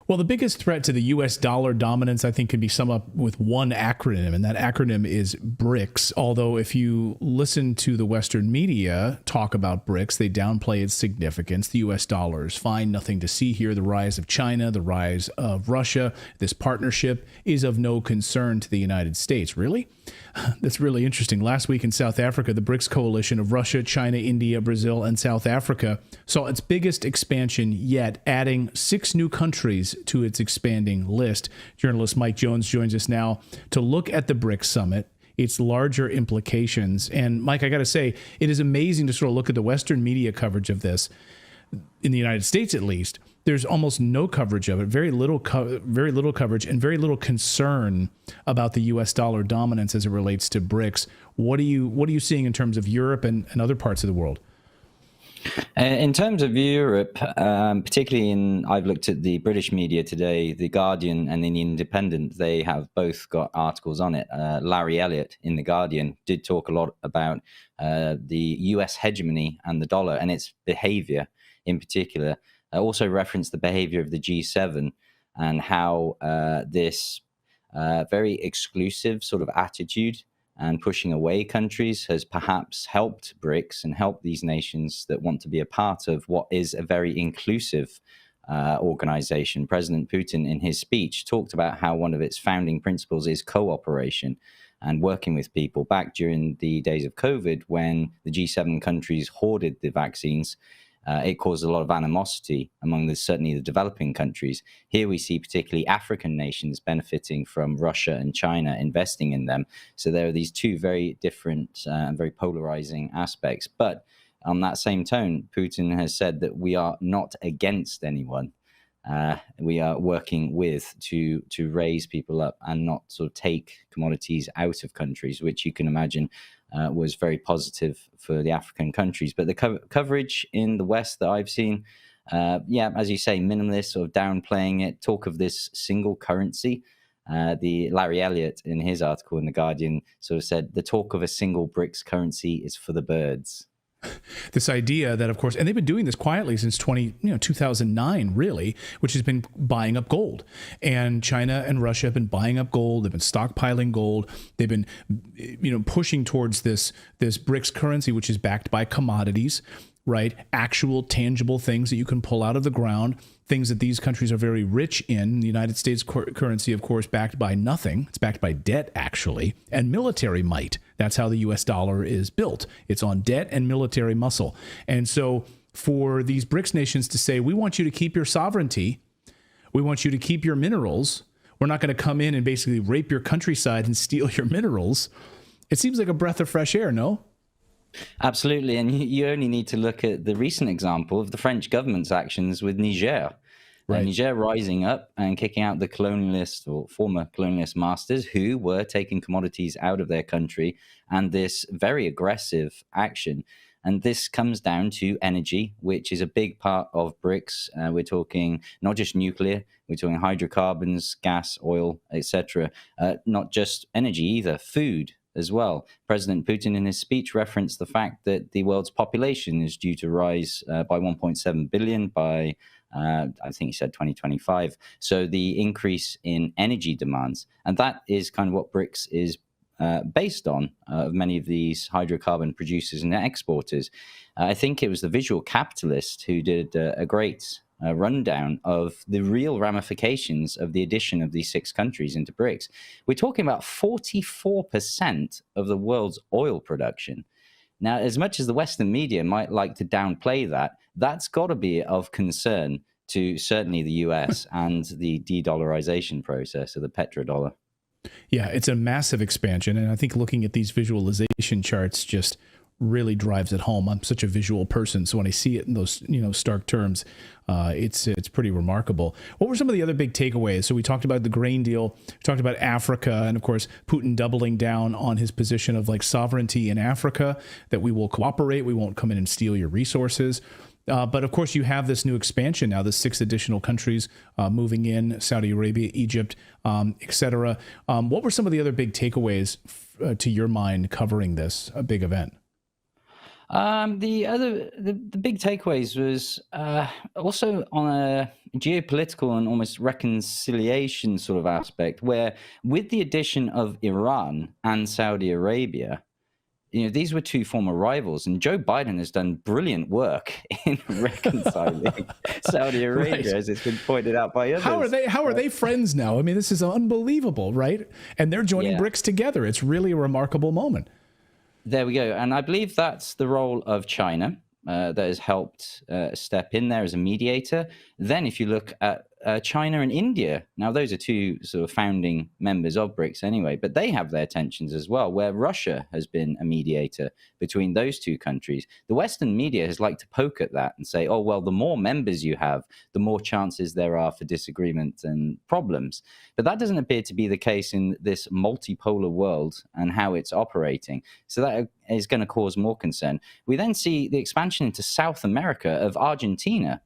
Well, the biggest threat to the U.S. dollar dominance, I think, can be summed up with one acronym, and that acronym is BRICS. Although if you listen to the Western media talk about BRICS, they downplay its significance. The U.S. dollar is fine, nothing to see here. The rise of China, the rise of Russia, this partnership is of no concern to the United States. Really? That's really interesting. Last week in South Africa, the BRICS coalition of Russia, China, India, Brazil, and South Africa saw its biggest expansion yet, adding 6 new countries to its expanding list. Journalist Mike Jones joins us now to look at the BRICS summit, its larger implications. And Mike, I got to say, it is amazing to sort of look at the Western media coverage of this, in the United States at least. There's almost no coverage of it, very little coverage, and very little concern about the U.S. dollar dominance as it relates to BRICS. What are you seeing in terms of Europe and other parts of the world? In terms of Europe, particularly I've looked at the British media today, The Guardian and The Independent, they have both got articles on it. Larry Elliott in The Guardian did talk a lot about the US hegemony and the dollar and its behavior in particular. Also referenced the behavior of the G7 and how this very exclusive sort of attitude and pushing away countries has perhaps helped BRICS and helped these nations that want to be a part of what is a very inclusive organization. President Putin, in his speech, talked about how one of its founding principles is cooperation and working with people. Back during the days of COVID, when the G7 countries hoarded the vaccines, it caused a lot of animosity among certainly the developing countries. Here we see particularly African nations benefiting from Russia and China investing in them. So there are these two very different and very polarizing aspects. But on that same tone, Putin has said that we are not against anyone. We are working to raise people up and not sort of take commodities out of countries, which you can imagine was very positive for the African countries. But the coverage in the West that I've seen, as you say, minimalist or downplaying it, talk of this single currency. The Larry Elliott in his article in The Guardian sort of said the talk of a single BRICS currency is for the birds. This idea that, of course, and they've been doing this quietly since 2009, really, which has been buying up gold. And China and Russia have been buying up gold. They've been stockpiling gold. They've been, pushing towards this BRICS currency, which is backed by commodities, right? Actual tangible things that you can pull out of the ground, things that these countries are very rich in. The United States currency, of course, backed by nothing. It's backed by debt, actually, and military might. That's how the U.S. dollar is built. It's on debt and military muscle. And so for these BRICS nations to say, we want you to keep your sovereignty, we want you to keep your minerals, we're not going to come in and basically rape your countryside and steal your minerals, it seems like a breath of fresh air, no? Absolutely. And you only need to look at the recent example of the French government's actions with Niger. Right. Niger rising up and kicking out the colonialist or former colonialist masters who were taking commodities out of their country, and this very aggressive action. And this comes down to energy, which is a big part of BRICS. We're talking not just nuclear, we're talking hydrocarbons, gas, oil, etc. Not just energy either, food as well. President Putin in his speech referenced the fact that the world's population is due to rise by 1.7 billion by, I think he said 2025. So the increase in energy demands, and that is kind of what BRICS is based on, many of these hydrocarbon producers and exporters. I think it was the Visual Capitalist who did a great rundown of the real ramifications of the addition of these 6 countries into BRICS. We're talking about 44% of the world's oil production. Now, as much as the Western media might like to downplay that, that's got to be of concern to certainly the US and the de-dollarization process of the petrodollar. Yeah, it's a massive expansion. And I think looking at these visualization charts just really drives it home. I'm such a visual person, so when I see it in those stark terms, it's pretty remarkable. What were some of the other big takeaways? So we talked about the grain deal, we talked about Africa, and of course Putin doubling down on his position of like sovereignty in Africa, that we will cooperate, we won't come in and steal your resources. But of course, you have this new expansion now, the 6 additional countries moving in, Saudi Arabia, Egypt, etc. What were some of the other big takeaways to your mind covering this big event? The big takeaways was also on a geopolitical and almost reconciliation sort of aspect, where with the addition of Iran and Saudi Arabia, these were two former rivals, and Joe Biden has done brilliant work in reconciling Saudi Arabia, Right. as it's been pointed out by others. How are they friends now? I mean, this is unbelievable, right? And they're joining Yeah. BRICS together. It's really a remarkable moment. There we go. And I believe that's the role of China that has helped step in there as a mediator. Then if you look at China and India, now those are two sort of founding members of BRICS anyway, but they have their tensions as well, where Russia has been a mediator between those two countries. The Western media has liked to poke at that and say, oh, well, the more members you have, the more chances there are for disagreement and problems. But that doesn't appear to be the case in this multipolar world and how it's operating. So that is going to cause more concern. We then see the expansion into South America of Argentina.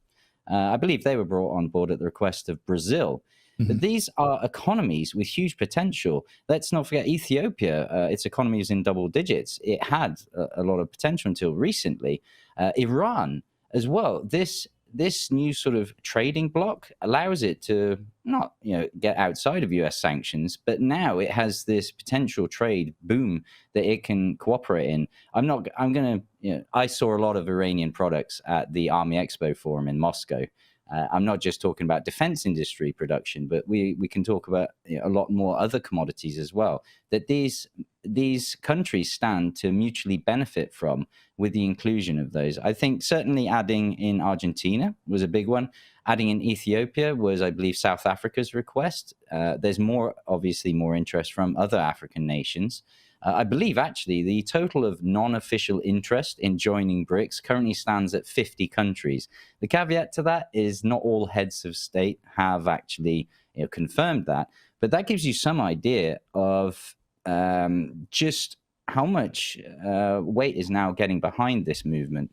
I believe they were brought on board at the request of Brazil. But these are economies with huge potential. Let's not forget Ethiopia. Its economy is in double digits. It had a lot of potential until recently. Iran as well. This new sort of trading bloc allows it to not get outside of US sanctions, but now it has this potential trade boom that it can cooperate in. I saw a lot of Iranian products at the Army Expo Forum in Moscow. I'm not just talking about defense industry production, but we can talk about a lot more other commodities as well, that these countries stand to mutually benefit from with the inclusion of those. I think certainly adding in Argentina was a big one. Adding in Ethiopia was, I believe, South Africa's request. There's obviously more interest from other African nations. I believe, actually, the total of non-official interest in joining BRICS currently stands at 50 countries. The caveat to that is not all heads of state have actually confirmed that, but that gives you some idea of just how much weight is now getting behind this movement.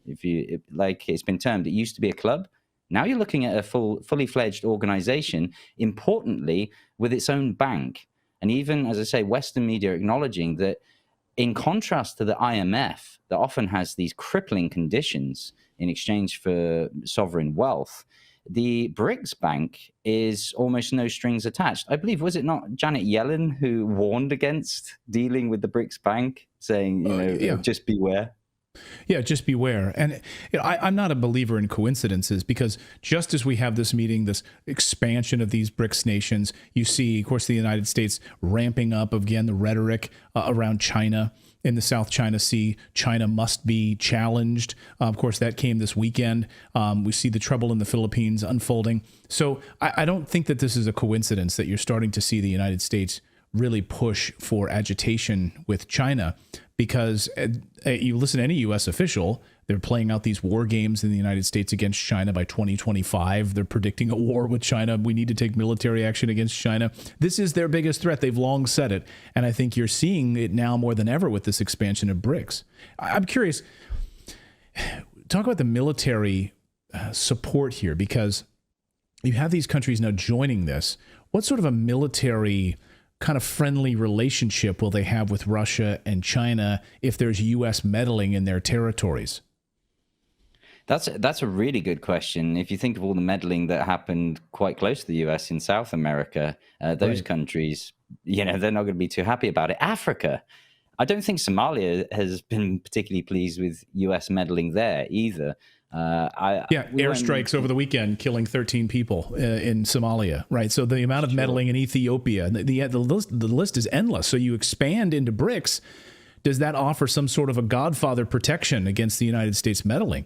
Like it's been termed, it used to be a club. Now you're looking at a fully fledged organization, importantly, with its own bank. And even, as I say, Western media acknowledging that in contrast to the IMF, that often has these crippling conditions in exchange for sovereign wealth, the BRICS Bank is almost no strings attached. I believe, was it not Janet Yellen who warned against dealing with the BRICS Bank, saying, just beware? Yeah, just beware. And I'm not a believer in coincidences, because just as we have this meeting, this expansion of these BRICS nations, you see, of course, the United States ramping up again the rhetoric around China in the South China Sea. China must be challenged. Of course, that came this weekend. We see the trouble in the Philippines unfolding. So I don't think that this is a coincidence that you're starting to see the United States really push for agitation with China, because you listen to any U.S. official, they're playing out these war games in the United States against China by 2025. They're predicting a war with China. We need to take military action against China. This is their biggest threat. They've long said it. And I think you're seeing it now more than ever with this expansion of BRICS. I'm curious, talk about the military support here, because you have these countries now joining this. What sort of a military kind of friendly relationship will they have with Russia and China if there's U.S. meddling in their territories? That's a really good question. If you think of all the meddling that happened quite close to the U.S. in South America, those countries, they're not going to be too happy about it. Africa, I don't think Somalia has been particularly pleased with U.S. meddling there either. Airstrikes over the weekend killing 13 people in Somalia, right? So the amount of meddling in Ethiopia, the list is endless. So you expand into BRICS. Does that offer some sort of a godfather protection against the United States meddling?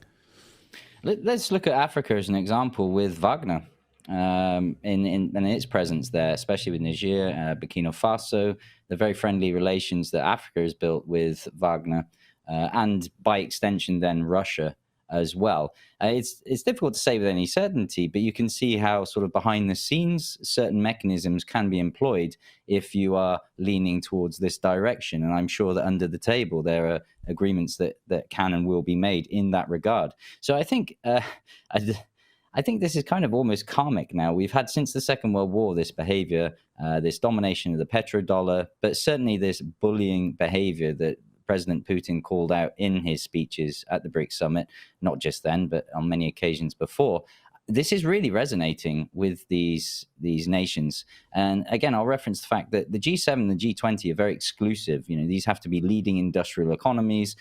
Let's look at Africa as an example with Wagner in its presence there, especially with Niger, Burkina Faso, the very friendly relations that Africa has built with Wagner, and by extension then Russia as well. It's difficult to say with any certainty, but you can see how sort of behind the scenes certain mechanisms can be employed if you are leaning towards this direction. And I'm sure that under the table there are agreements that can and will be made in that regard. So I think I think this is kind of almost karmic now. We've had since the Second World War this behavior, this domination of the petrodollar, but certainly this bullying behavior that President Putin called out in his speeches at the BRICS summit, not just then, but on many occasions before. This is really resonating with these nations. And again, I'll reference the fact that the G7 and the G20 are very exclusive. These have to be leading industrial economies,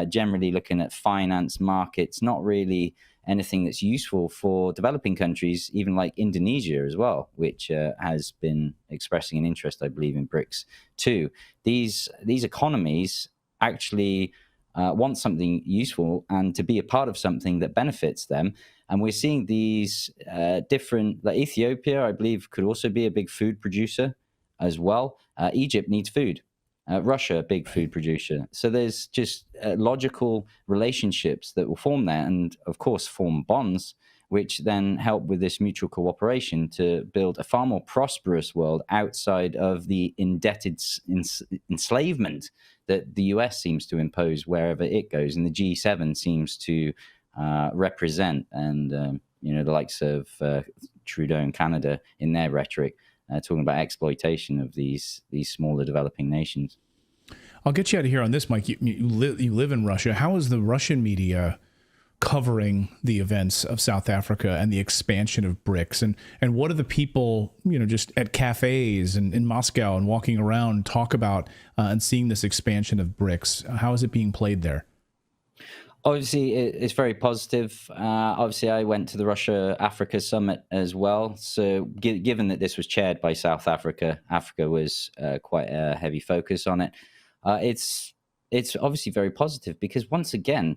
generally looking at finance markets, not really anything that's useful for developing countries, even like Indonesia as well, which has been expressing an interest, I believe, in BRICS too. These economies actually want something useful and to be a part of something that benefits them. And we're seeing these different, like Ethiopia, I believe, could also be a big food producer as well. Egypt needs food. Russia, a big food producer. So there's just logical relationships that will form there and, of course, form bonds, which then help with this mutual cooperation to build a far more prosperous world outside of the indebted enslavement that the US seems to impose wherever it goes. And the G7 seems to represent, and the likes of Trudeau in Canada in their rhetoric, talking about exploitation of these smaller developing nations. I'll get you out of here on this, Mike. You live in Russia. How is the Russian media covering the events of South Africa and the expansion of BRICS? And what do the people, just at cafes and in Moscow and walking around talk about and seeing this expansion of BRICS? How is it being played there? Obviously, it's very positive. Obviously, I went to the Russia-Africa summit as well. So given that this was chaired by South Africa, Africa was quite a heavy focus on it. It's obviously very positive because, once again,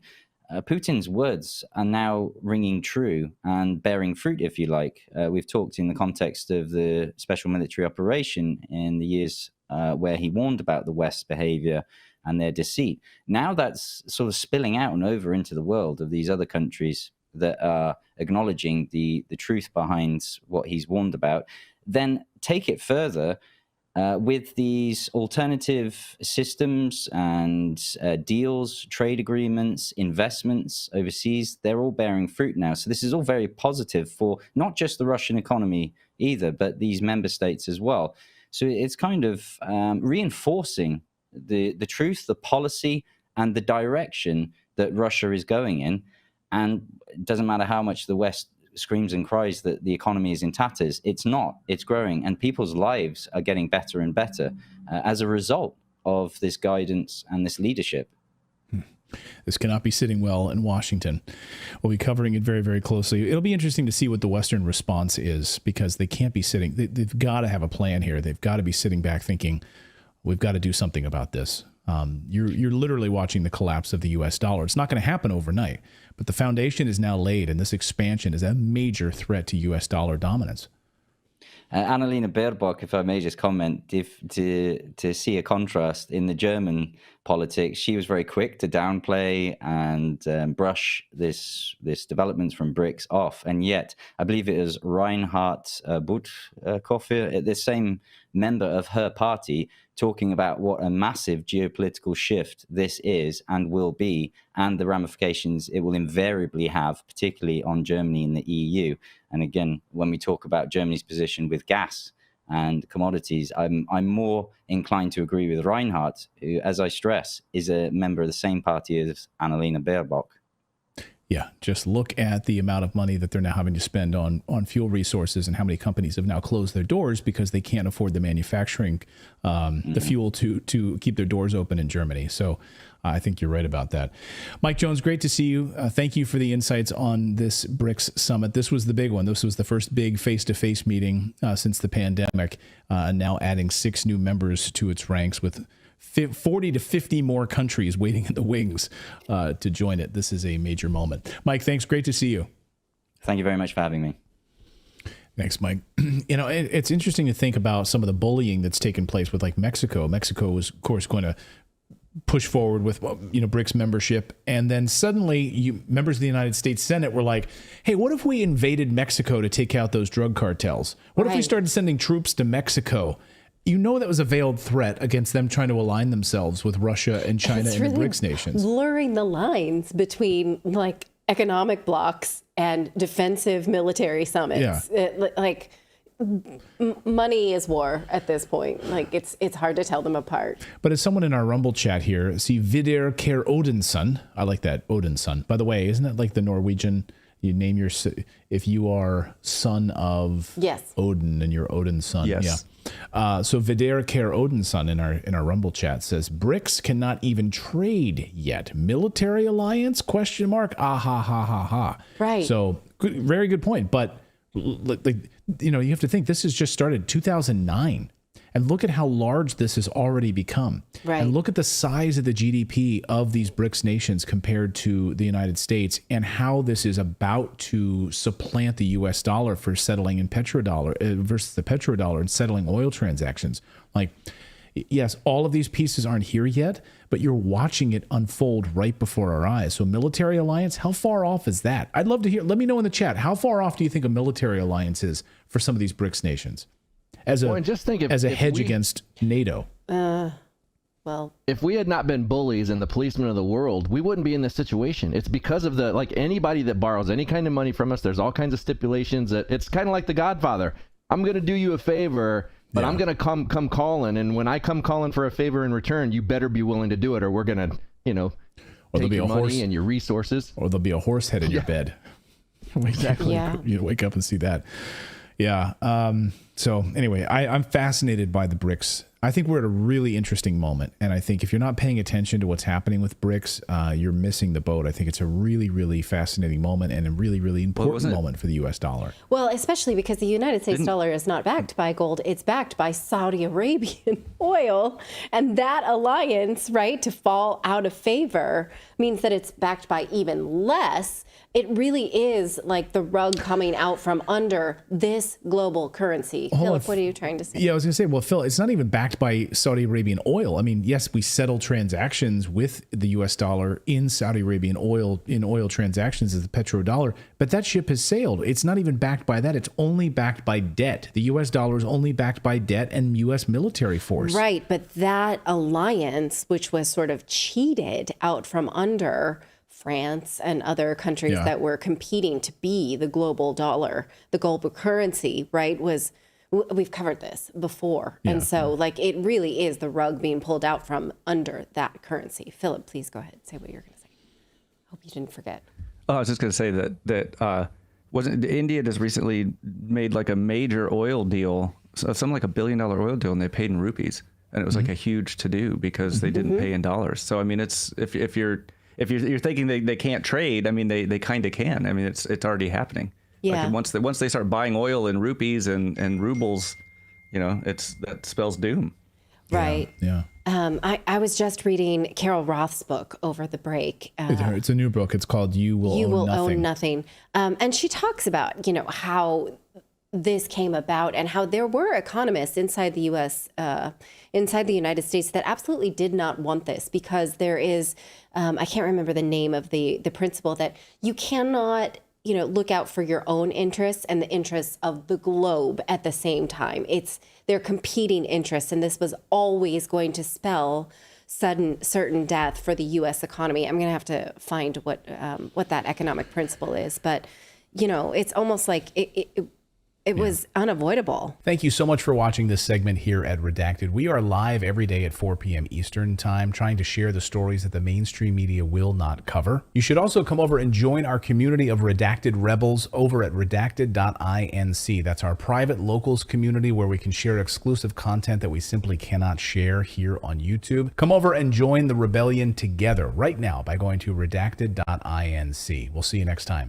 Putin's words are now ringing true and bearing fruit, if you like. We've talked in the context of the special military operation in the years where he warned about the West's behavior and their deceit. Now that's sort of spilling out and over into the world of these other countries that are acknowledging the truth behind what he's warned about. Then take it further with these alternative systems and deals, trade agreements, investments overseas. They're all bearing fruit now. So this is all very positive for not just the Russian economy either, but these member states as well. So it's kind of reinforcing the truth, the policy, and the direction that Russia is going in. And it doesn't matter how much the West screams and cries that the economy is in tatters. It's not. It's growing. And people's lives are getting better and better as a result of this guidance and this leadership. This cannot be sitting well in Washington. We'll be covering it very, very closely. It'll be interesting to see what the Western response is, because they can't be sitting. They've got to have a plan here. They've got to be sitting back thinking, we've got to do something about this. You're literally watching the collapse of the U.S. dollar. It's not going to happen overnight, but the foundation is now laid, and this expansion is a major threat to U.S. dollar dominance. Annalena Baerbock, if I may just comment, to see a contrast in the German politics, she was very quick to downplay and brush this developments from BRICS off. And yet, I believe it was Reinhard Bütikofer, the same member of her party, talking about what a massive geopolitical shift this is and will be, and the ramifications it will invariably have, particularly on Germany and the EU. And again, when we talk about Germany's position with gas and commodities, I'm more inclined to agree with Reinhardt, who, as I stress, is a member of the same party as Annalena Baerbock. Yeah, just look at the amount of money that they're now having to spend on fuel resources, and how many companies have now closed their doors because they can't afford the manufacturing, the fuel to keep their doors open in Germany. So I think you're right about that. Mike Jones, great to see you. Thank you for the insights on this BRICS summit. This was the big one. This was the first big face-to-face meeting since the pandemic, now adding 6 new members to its ranks, with 40 to 50 more countries waiting in the wings to join it. This is a major moment. Mike, thanks. Great to see you. Thank you very much for having me. Thanks, Mike. It's interesting to think about some of the bullying that's taken place with, like, Mexico. Mexico was, of course, going to push forward with, BRICS membership. And then suddenly members of the United States Senate were like, hey, what if we invaded Mexico to take out those drug cartels? What if we started sending troops to Mexico? That was a veiled threat against them trying to align themselves with Russia and China and the BRICS nations. Blurring the lines between, like, economic blocs and defensive military summits. Yeah. money is war at this point. Like it's hard to tell them apart. But as someone in our Rumble chat here, see Vidar Kjær Odinson. I like that, Odinson. By the way, isn't that like the Norwegian? You name your, if you are son of Yes. Odin and you're Odin's son. Yes. Yeah. So Vidar Kjær Odinson in our Rumble chat says BRICS cannot even trade yet. Military alliance? Question mark. Ah ha ha ha ha. Right. So very good point. But like you know, you have to think this has just started 2009. And look at how large this has already become. Right. And look at the size of the GDP of these BRICS nations compared to the United States, and how this is about to supplant the US dollar for settling in petrodollar versus the petrodollar and settling oil transactions. Like, yes, all of these pieces aren't here yet, but you're watching it unfold right before our eyes. So military alliance, how far off is that? I'd love to hear. Let me know in the chat. How far off do you think a military alliance is for some of these BRICS nations? As a, just think as a hedge against NATO. Well, if we had not been bullies and the policemen of the world, we wouldn't be in this situation. It's because of the, like, anybody that borrows any kind of money from us, there's all kinds of stipulations. That it's kind of like The Godfather. I'm going to do you a favor, but I'm going to come calling, and when I come calling for a favor in return, you better be willing to do it, or we're going to, you know, or take your money and your resources. Or there'll be a horse head in your bed. Exactly. Yeah. You wake up and see that. Yeah. So anyway, I'm fascinated by the BRICS. I think we're at a really interesting moment. And I think if you're not paying attention to what's happening with BRICS, you're missing the boat. I think it's a really, really fascinating moment and a really, really important moment for the U.S. dollar. Well, especially because the United States dollar is not backed by gold. It's backed by Saudi Arabian oil. And that alliance, right, to fall out of favor means that it's backed by even less. It really is like the rug coming out from under this global currency. Philip, what are you trying to say? Yeah, I was going to say, well, Phil, it's not even backed by Saudi Arabian oil. I mean, yes, we settle transactions with the U.S. dollar in Saudi Arabian oil, in oil transactions as the petrodollar, but that ship has sailed. It's not even backed by that. It's only backed by debt. The U.S. dollar is only backed by debt and U.S. military force. Right, but that alliance, which was sort of cheated out from under France and other countries that were competing to be the global dollar, the global currency, right, we've covered this before. And so, like, it really is the rug being pulled out from under that currency. Philip, please go ahead. Say what you're going to say. Hope you didn't forget. Oh, I was just going to say that wasn't India just recently made like a major oil deal, something like $1 billion oil deal, and they paid in rupees. And it was like a huge to-do because they didn't pay in dollars. So, I mean, it's if you're thinking they can't trade, I mean, they kind of can. I mean, it's already happening. Yeah. Like once they start buying oil in rupees and rubles, you know, that spells doom. Right. Yeah. I was just reading Carol Roth's book over the break. It's a new book. It's called You Will Own Nothing. And she talks about, you know, how this came about and how there were economists inside the U.S., inside the United States that absolutely did not want this because there is, I can't remember the name of the principle that you cannot, you know, look out for your own interests and the interests of the globe at the same time. They're competing interests, and this was always going to spell certain death for the U.S. economy. I'm going to have to find what that economic principle is, but you know, it's almost like it was unavoidable. Thank you so much for watching this segment here at Redacted. We are live every day at 4 p.m. Eastern Time, trying to share the stories that the mainstream media will not cover. You should also come over and join our community of Redacted Rebels over at redacted.inc. That's our private locals community where we can share exclusive content that we simply cannot share here on YouTube. Come over and join the rebellion together right now by going to redacted.inc. We'll see you next time.